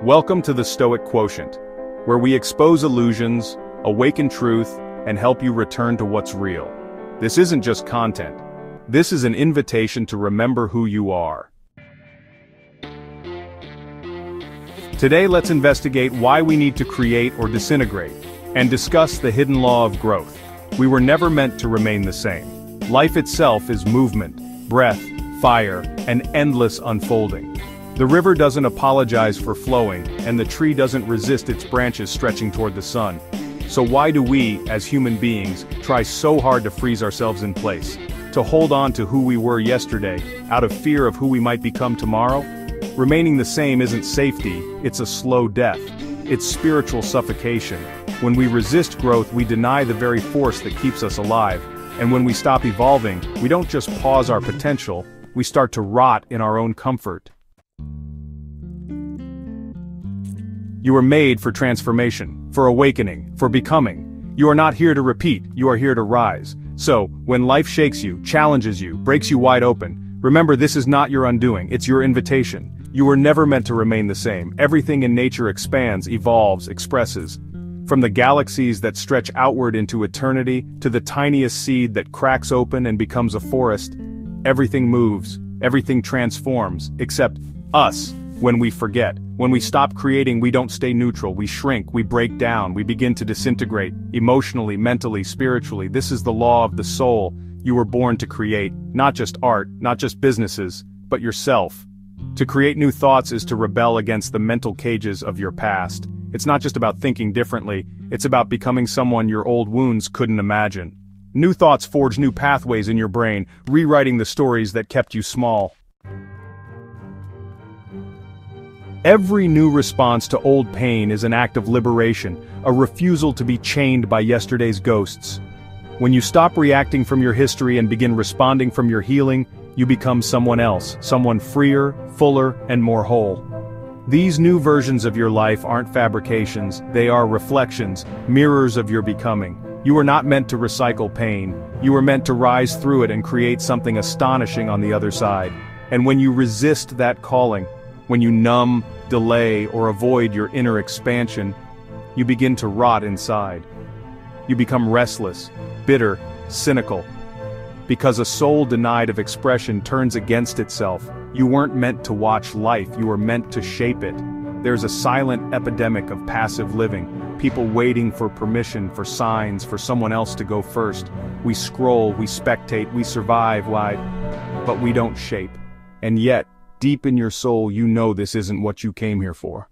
Welcome to the Stoic Quotient, where we expose illusions, awaken truth, and help you return to what's real. This isn't just content. This is an invitation to remember who you are. Today let's investigate why we need to create or disintegrate, and discuss the hidden law of growth. We were never meant to remain the same. Life itself is movement, breath, fire, and endless unfolding. The river doesn't apologize for flowing, and the tree doesn't resist its branches stretching toward the sun. So why do we, as human beings, try so hard to freeze ourselves in place? To hold on to who we were yesterday, out of fear of who we might become tomorrow? Remaining the same isn't safety, it's a slow death. It's spiritual suffocation. When we resist growth, we deny the very force that keeps us alive. And when we stop evolving, we don't just pause our potential, we start to rot in our own comfort. You are made for transformation, for awakening, for becoming. You are not here to repeat, you are here to rise. So, when life shakes you, challenges you, breaks you wide open, remember this is not your undoing, it's your invitation. You were never meant to remain the same. Everything in nature expands, evolves, expresses. From the galaxies that stretch outward into eternity, to the tiniest seed that cracks open and becomes a forest, everything moves, everything transforms, except us. When we forget, when we stop creating, we don't stay neutral, we shrink, we break down, we begin to disintegrate, emotionally, mentally, spiritually. This is the law of the soul. You were born to create, not just art, not just businesses, but yourself. To create new thoughts is to rebel against the mental cages of your past. It's not just about thinking differently, it's about becoming someone your old wounds couldn't imagine. New thoughts forge new pathways in your brain, rewriting the stories that kept you small. Every new response to old pain is an act of liberation, a refusal to be chained by yesterday's ghosts. When you stop reacting from your history and begin responding from your healing, you become someone else, someone freer, fuller, and more whole. These new versions of your life aren't fabrications, they are reflections, mirrors of your becoming. You are not meant to recycle pain, you are meant to rise through it and create something astonishing on the other side. And when you resist that calling, when you numb, delay, or avoid your inner expansion, you begin to rot inside. You become restless, bitter, cynical. Because a soul denied of expression turns against itself. You weren't meant to watch life, you were meant to shape it. There's a silent epidemic of passive living, people waiting for permission, for signs, for someone else to go first. We scroll, we spectate, we survive, but we don't shape. And yet, deep in your soul, you know this isn't what you came here for.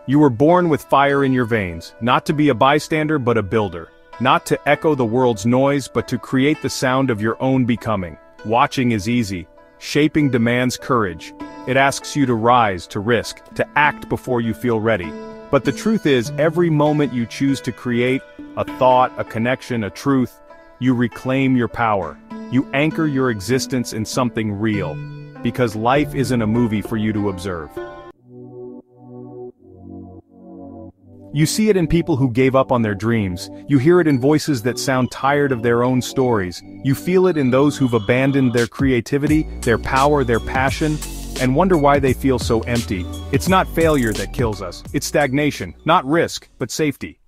You were born with fire in your veins, not to be a bystander but a builder. Not to echo the world's noise but to create the sound of your own becoming. Watching is easy. Shaping demands courage. It asks you to rise, to risk, to act before you feel ready. But the truth is, every moment you choose to create, a thought, a connection, a truth, you reclaim your power. You anchor your existence in something real. Because life isn't a movie for you to observe. You see it in people who gave up on their dreams. You hear it in voices that sound tired of their own stories. You feel it in those who've abandoned their creativity, their power, their passion, and wonder why they feel so empty. It's not failure that kills us. It's stagnation, not risk, but safety.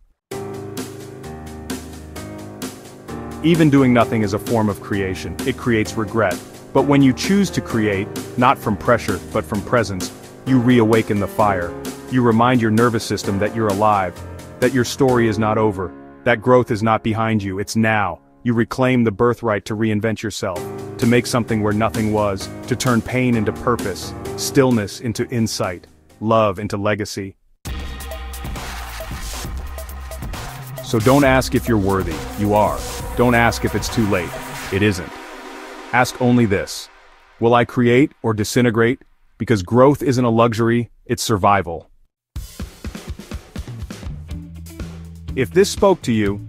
Even doing nothing is a form of creation. It creates regret. But when you choose to create, not from pressure, but from presence, you reawaken the fire. You remind your nervous system that you're alive, that your story is not over, that growth is not behind you, it's now. You reclaim the birthright to reinvent yourself, to make something where nothing was, to turn pain into purpose, stillness into insight, love into legacy. So don't ask if you're worthy, you are. Don't ask if it's too late, it isn't. Ask only this: will I create or disintegrate? Because growth isn't a luxury, it's survival. If this spoke to you,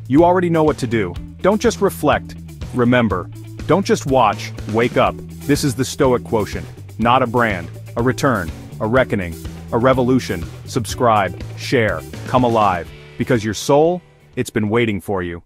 you already know what to do. Don't just reflect, remember. Don't just watch, wake up. This is the Stoic Quotient, not a brand, a return, a reckoning, a revolution. Subscribe, share, come alive. Because your soul, it's been waiting for you.